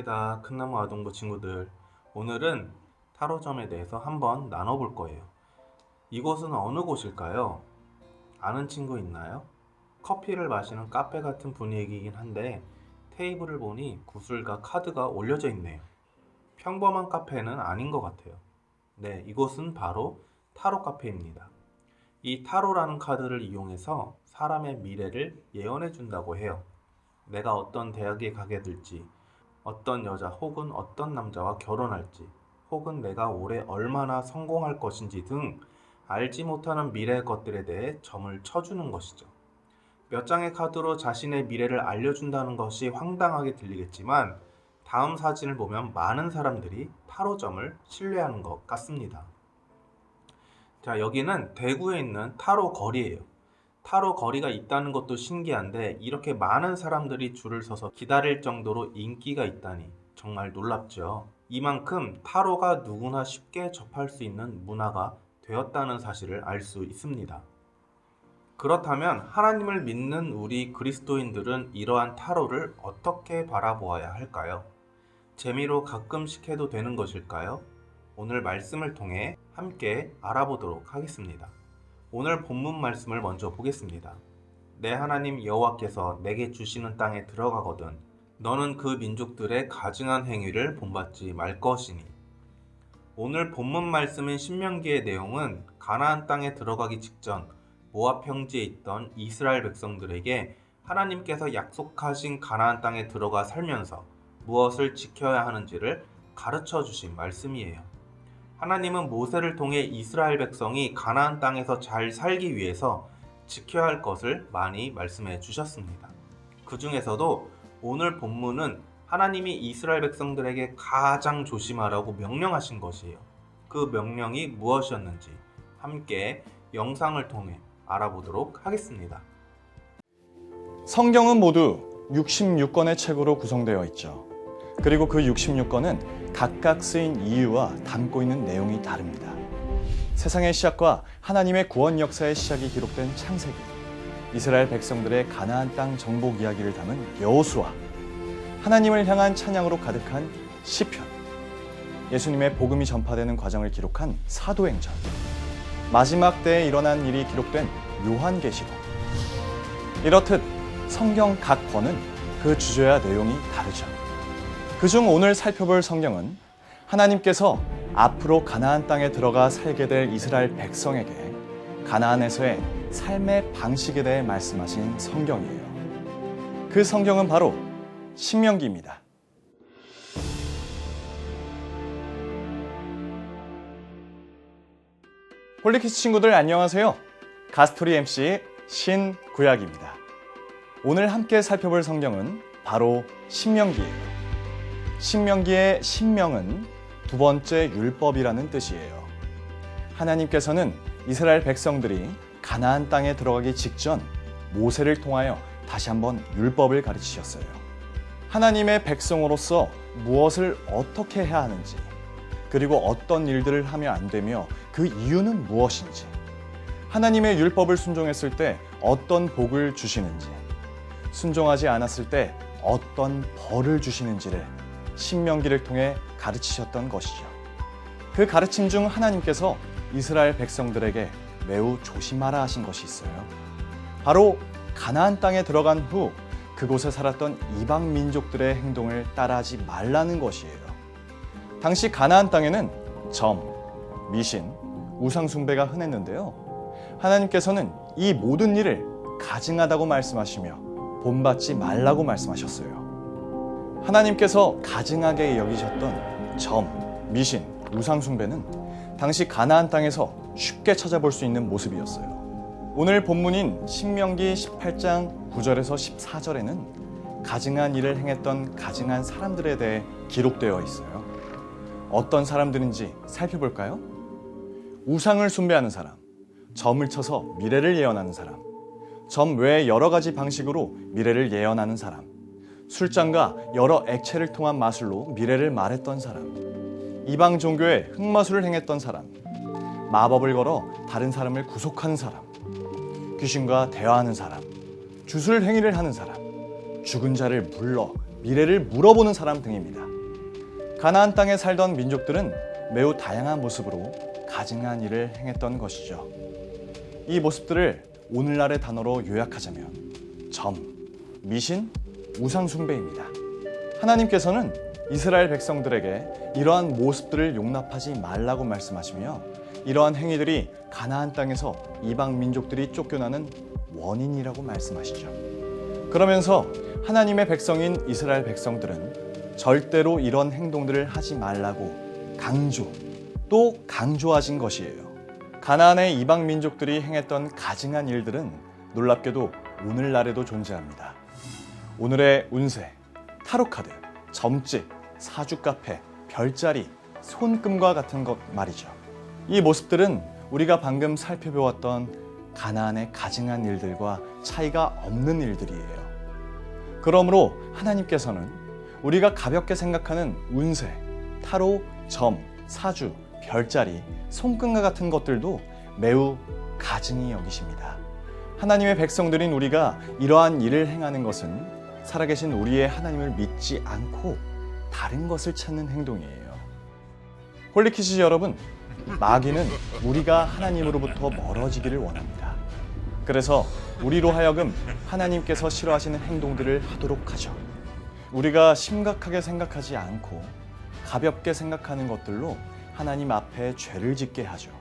반갑습니다. 큰나무 아동부 친구들. 오늘은 타로점에 대해서 한번 나눠볼 거예요. 이곳은 어느 곳일까요? 아는 친구 있나요? 커피를 마시는 카페 같은 분위기이긴 한데 테이블을 보니 구슬과 카드가 올려져 있네요. 평범한 카페는 아닌 것 같아요. 네, 이곳은 바로 타로 카페입니다. 이 타로라는 카드를 이용해서 사람의 미래를 예언해 준다고 해요. 내가 어떤 대학에 가게 될지, 어떤 여자 혹은 어떤 남자와 결혼할지, 혹은 내가 올해 얼마나 성공할 것인지 등 알지 못하는 미래의 것들에 대해 점을 쳐주는 것이죠. 몇 장의 카드로 자신의 미래를 알려준다는 것이 황당하게 들리겠지만 다음 사진을 보면 많은 사람들이 타로점을 신뢰하는 것 같습니다. 자, 여기는 대구에 있는 타로 거리예요. 타로 거리가 있다는 것도 신기한데 이렇게 많은 사람들이 줄을 서서 기다릴 정도로 인기가 있다니 정말 놀랍죠. 이만큼 타로가 누구나 쉽게 접할 수 있는 문화가 되었다는 사실을 알 수 있습니다. 그렇다면 하나님을 믿는 우리 그리스도인들은 이러한 타로를 어떻게 바라보아야 할까요? 재미로 가끔씩 해도 되는 것일까요? 오늘 말씀을 통해 함께 알아보도록 하겠습니다. 오늘 본문 말씀을 먼저 보겠습니다. 내 하나님 여호와께서 내게 주시는 땅에 들어가거든 너는 그 민족들의 가증한 행위를 본받지 말 것이니. 오늘 본문 말씀인 신명기의 내용은 가나안 땅에 들어가기 직전 모압 평지에 있던 이스라엘 백성들에게 하나님께서 약속하신 가나안 땅에 들어가 살면서 무엇을 지켜야 하는지를 가르쳐 주신 말씀이에요. 하나님은 모세를 통해 이스라엘 백성이 가나안 땅에서 잘 살기 위해서 지켜야 할 것을 많이 말씀해 주셨습니다. 그 중에서도 오늘 본문은 하나님이 이스라엘 백성들에게 가장 조심하라고 명령하신 것이에요. 그 명령이 무엇이었는지 함께 영상을 통해 알아보도록 하겠습니다. 성경은 모두 66권의 책으로 구성되어 있죠. 그리고 그 66권은 각각 쓰인 이유와 담고 있는 내용이 다릅니다. 세상의 시작과 하나님의 구원 역사의 시작이 기록된 창세기, 이스라엘 백성들의 가나안 땅 정복 이야기를 담은 여호수아, 하나님을 향한 찬양으로 가득한 시편, 예수님의 복음이 전파되는 과정을 기록한 사도행전, 마지막 때에 일어난 일이 기록된 요한계시록. 이렇듯 성경 각 권은 그 주제와 내용이 다르죠. 그중 오늘 살펴볼 성경은 하나님께서 앞으로 가나안 땅에 들어가 살게 될 이스라엘 백성에게 가나안에서의 삶의 방식에 대해 말씀하신 성경이에요. 그 성경은 바로 신명기입니다. 홀리키스 친구들 안녕하세요. 가스토리 MC 신구약입니다. 오늘 함께 살펴볼 성경은 바로 신명기예요. 신명기의 신명은 두 번째 율법이라는 뜻이에요. 하나님께서는 이스라엘 백성들이 가나안 땅에 들어가기 직전 모세를 통하여 다시 한번 율법을 가르치셨어요. 하나님의 백성으로서 무엇을 어떻게 해야 하는지, 그리고 어떤 일들을 하면 안 되며 그 이유는 무엇인지, 하나님의 율법을 순종했을 때 어떤 복을 주시는지, 순종하지 않았을 때 어떤 벌을 주시는지를 신명기를 통해 가르치셨던 것이죠. 그 가르침 중 하나님께서 이스라엘 백성들에게 매우 조심하라 하신 것이 있어요. 바로 가나안 땅에 들어간 후 그곳에 살았던 이방 민족들의 행동을 따라하지 말라는 것이에요. 당시 가나안 땅에는 점, 미신, 우상 숭배가 흔했는데요. 하나님께서는 이 모든 일을 가증하다고 말씀하시며 본받지 말라고 말씀하셨어요. 하나님께서 가증하게 여기셨던 점, 미신, 우상 숭배는 당시 가나안 땅에서 쉽게 찾아볼 수 있는 모습이었어요. 오늘 본문인 신명기 18장 9절에서 14절에는 가증한 일을 행했던 가증한 사람들에 대해 기록되어 있어요. 어떤 사람들인지 살펴볼까요? 우상을 숭배하는 사람, 점을 쳐서 미래를 예언하는 사람, 점 외에 여러 가지 방식으로 미래를 예언하는 사람, 술잔과 여러 액체를 통한 마술로 미래를 말했던 사람, 이방 종교에 흑마술을 행했던 사람, 마법을 걸어 다른 사람을 구속하는 사람, 귀신과 대화하는 사람, 주술 행위를 하는 사람, 죽은 자를 불러 미래를 물어보는 사람 등입니다. 가나안 땅에 살던 민족들은 매우 다양한 모습으로 가증한 일을 행했던 것이죠. 이 모습들을 오늘날의 단어로 요약하자면 점, 미신, 우상 숭배입니다. 하나님께서는 이스라엘 백성들에게 이러한 모습들을 용납하지 말라고 말씀하시며 이러한 행위들이 가나안 땅에서 이방 민족들이 쫓겨나는 원인이라고 말씀하시죠. 그러면서 하나님의 백성인 이스라엘 백성들은 절대로 이런 행동들을 하지 말라고 또 강조하신 것이에요. 가나안의 이방 민족들이 행했던 가증한 일들은 놀랍게도 오늘날에도 존재합니다. 오늘의 운세, 타로카드, 점집, 사주카페, 별자리, 손금과 같은 것 말이죠. 이 모습들은 우리가 방금 살펴보았던 가나안의 가증한 일들과 차이가 없는 일들이에요. 그러므로 하나님께서는 우리가 가볍게 생각하는 운세, 타로, 점, 사주, 별자리, 손금과 같은 것들도 매우 가증히 여기십니다. 하나님의 백성들인 우리가 이러한 일을 행하는 것은 살아계신 우리의 하나님을 믿지 않고 다른 것을 찾는 행동이에요. 홀리키즈 여러분, 마귀는 우리가 하나님으로부터 멀어지기를 원합니다. 그래서 우리로 하여금 하나님께서 싫어하시는 행동들을 하도록 하죠. 우리가 심각하게 생각하지 않고 가볍게 생각하는 것들로 하나님 앞에 죄를 짓게 하죠.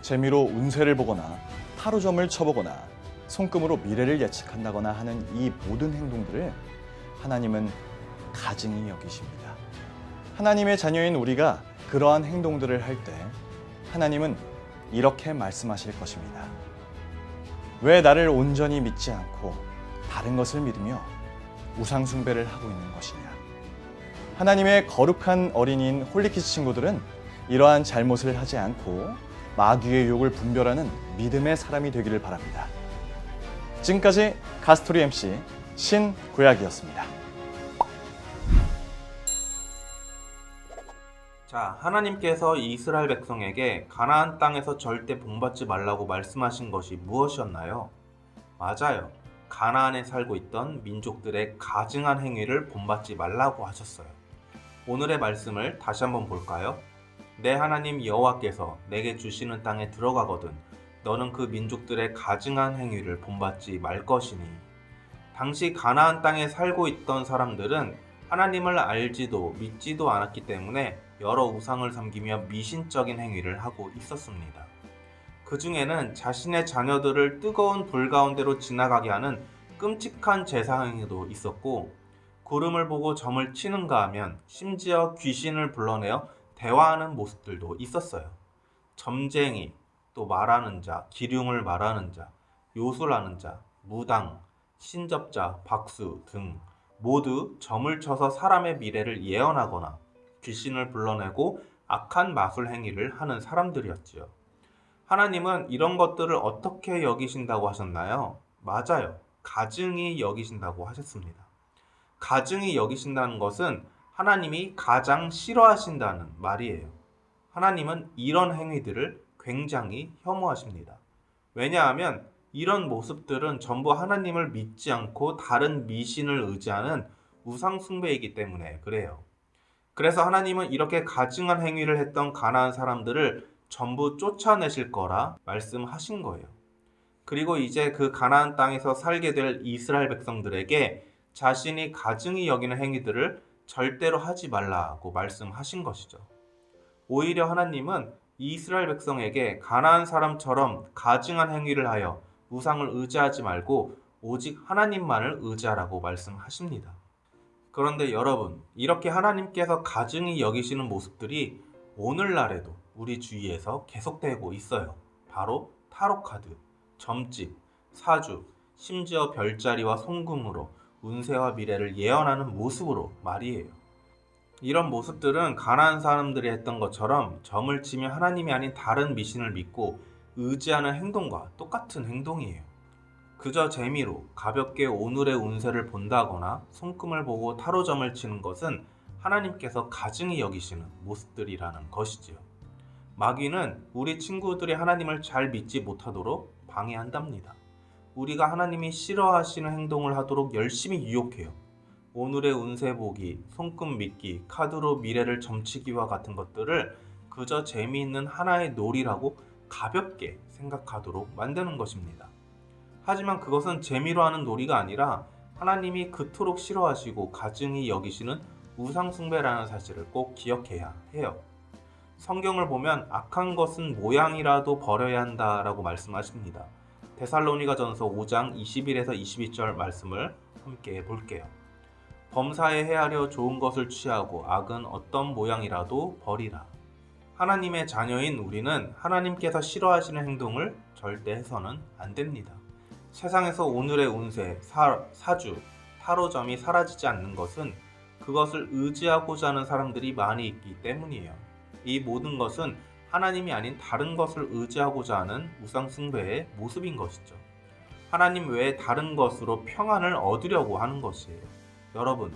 재미로 운세를 보거나 타로점을 쳐보거나 손금으로 미래를 예측한다거나 하는 이 모든 행동들을 하나님은 가증히 여기십니다. 하나님의 자녀인 우리가 그러한 행동들을 할 때 하나님은 이렇게 말씀하실 것입니다. 왜 나를 온전히 믿지 않고 다른 것을 믿으며 우상 숭배를 하고 있는 것이냐? 하나님의 거룩한 어린이인 홀리키즈 친구들은 이러한 잘못을 하지 않고 마귀의 유혹을 분별하는 믿음의 사람이 되기를 바랍니다. 지금까지 가스토리 MC 신구약이었습니다. 자, 하나님께서 이스라엘 백성에게 가나안 땅에서 절대 본받지 말라고 말씀하신 것이 무엇이었나요? 맞아요. 가나안에 살고 있던 민족들의 가증한 행위를 본받지 말라고 하셨어요. 오늘의 말씀을 다시 한번 볼까요? 내 하나님 여호와께서 내게 주시는 땅에 들어가거든 너는 그 민족들의 가증한 행위를 본받지 말 것이니. 당시 가나안 땅에 살고 있던 사람들은 하나님을 알지도 믿지도 않았기 때문에 여러 우상을 섬기며 미신적인 행위를 하고 있었습니다. 그 중에는 자신의 자녀들을 뜨거운 불 가운데로 지나가게 하는 끔찍한 제사 행위도 있었고, 구름을 보고 점을 치는가 하면 심지어 귀신을 불러내어 대화하는 모습들도 있었어요. 점쟁이, 또 말하는 자, 기륭을 말하는 자, 요술하는 자, 무당, 신접자, 박수 등 모두 점을 쳐서 사람의 미래를 예언하거나 귀신을 불러내고 악한 마술 행위를 하는 사람들이었지요. 하나님은 이런 것들을 어떻게 여기신다고 하셨나요? 맞아요. 가증히 여기신다고 하셨습니다. 가증히 여기신다는 것은 하나님이 가장 싫어하신다는 말이에요. 하나님은 이런 행위들을 굉장히 혐오하십니다. 왜냐하면 이런 모습들은 전부 하나님을 믿지 않고 다른 미신을 의지하는 우상 숭배이기 때문에 그래요. 그래서 하나님은 이렇게 가증한 행위를 했던 가나안 사람들을 전부 쫓아내실 거라 말씀하신 거예요. 그리고 이제 그 가나안 땅에서 살게 될 이스라엘 백성들에게 자신이 가증히 여기는 행위들을 절대로 하지 말라고 말씀하신 것이죠. 오히려 하나님은 이스라엘 백성에게 가나안 사람처럼 가증한 행위를 하여 우상을 의지하지 말고 오직 하나님만을 의지하라고 말씀하십니다. 그런데 여러분, 이렇게 하나님께서 가증히 여기시는 모습들이 오늘날에도 우리 주위에서 계속되고 있어요. 바로 타로카드, 점집, 사주, 심지어 별자리와 손금으로 운세와 미래를 예언하는 모습으로 말이에요. 이런 모습들은 가나안 사람들이 했던 것처럼 점을 치며 하나님이 아닌 다른 미신을 믿고 의지하는 행동과 똑같은 행동이에요. 그저 재미로 가볍게 오늘의 운세를 본다거나 손금을 보고 타로점을 치는 것은 하나님께서 가증히 여기시는 모습들이라는 것이지요. 마귀는 우리 친구들이 하나님을 잘 믿지 못하도록 방해한답니다. 우리가 하나님이 싫어하시는 행동을 하도록 열심히 유혹해요. 오늘의 운세 보기, 손금 믿기, 카드로 미래를 점치기와 같은 것들을 그저 재미있는 하나의 놀이라고 가볍게 생각하도록 만드는 것입니다. 하지만 그것은 재미로 하는 놀이가 아니라 하나님이 그토록 싫어하시고 가증히 여기시는 우상숭배라는 사실을 꼭 기억해야 해요. 성경을 보면 악한 것은 모양이라도 버려야 한다라고 말씀하십니다. 데살로니가전서 5장 21에서 22절 말씀을 함께 볼게요. 범사에 헤아려 좋은 것을 취하고 악은 어떤 모양이라도 버리라. 하나님의 자녀인 우리는 하나님께서 싫어하시는 행동을 절대 해서는 안 됩니다. 세상에서 오늘의 운세, 사주, 타로점이 사라지지 않는 것은 그것을 의지하고자 하는 사람들이 많이 있기 때문이에요. 이 모든 것은 하나님이 아닌 다른 것을 의지하고자 하는 우상숭배의 모습인 것이죠. 하나님 외에 다른 것으로 평안을 얻으려고 하는 것이에요. 여러분,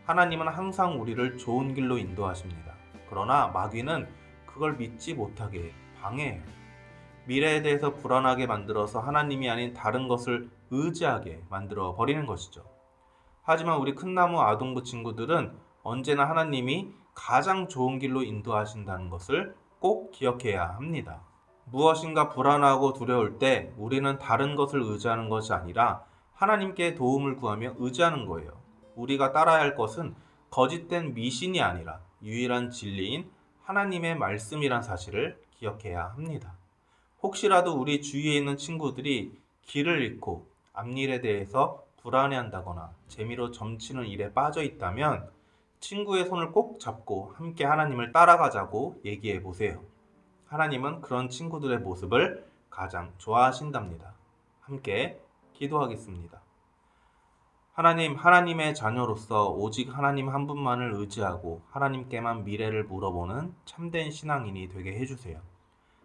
하나님은 항상 우리를 좋은 길로 인도하십니다. 그러나 마귀는 그걸 믿지 못하게 방해해요. 미래에 대해서 불안하게 만들어서 하나님이 아닌 다른 것을 의지하게 만들어 버리는 것이죠. 하지만 우리 큰나무 아동부 친구들은 언제나 하나님이 가장 좋은 길로 인도하신다는 것을 꼭 기억해야 합니다. 무엇인가 불안하고 두려울 때 우리는 다른 것을 의지하는 것이 아니라 하나님께 도움을 구하며 의지하는 거예요. 우리가 따라야 할 것은 거짓된 미신이 아니라 유일한 진리인 하나님의 말씀이란 사실을 기억해야 합니다. 혹시라도 우리 주위에 있는 친구들이 길을 잃고 앞일에 대해서 불안해한다거나 재미로 점치는 일에 빠져 있다면 친구의 손을 꼭 잡고 함께 하나님을 따라가자고 얘기해 보세요. 하나님은 그런 친구들의 모습을 가장 좋아하신답니다. 함께 기도하겠습니다. 하나님, 하나님의 자녀로서 오직 하나님 한 분만을 의지하고 하나님께만 미래를 물어보는 참된 신앙인이 되게 해주세요.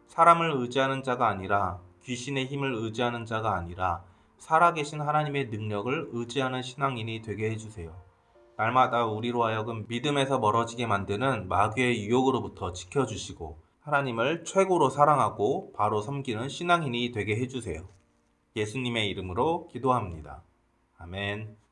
사람을 의지하는 자가 아니라 귀신의 힘을 의지하는 자가 아니라 살아계신 하나님의 능력을 의지하는 신앙인이 되게 해주세요. 날마다 우리로 하여금 믿음에서 멀어지게 만드는 마귀의 유혹으로부터 지켜주시고 하나님을 최고로 사랑하고 바로 섬기는 신앙인이 되게 해주세요. 예수님의 이름으로 기도합니다. 아멘.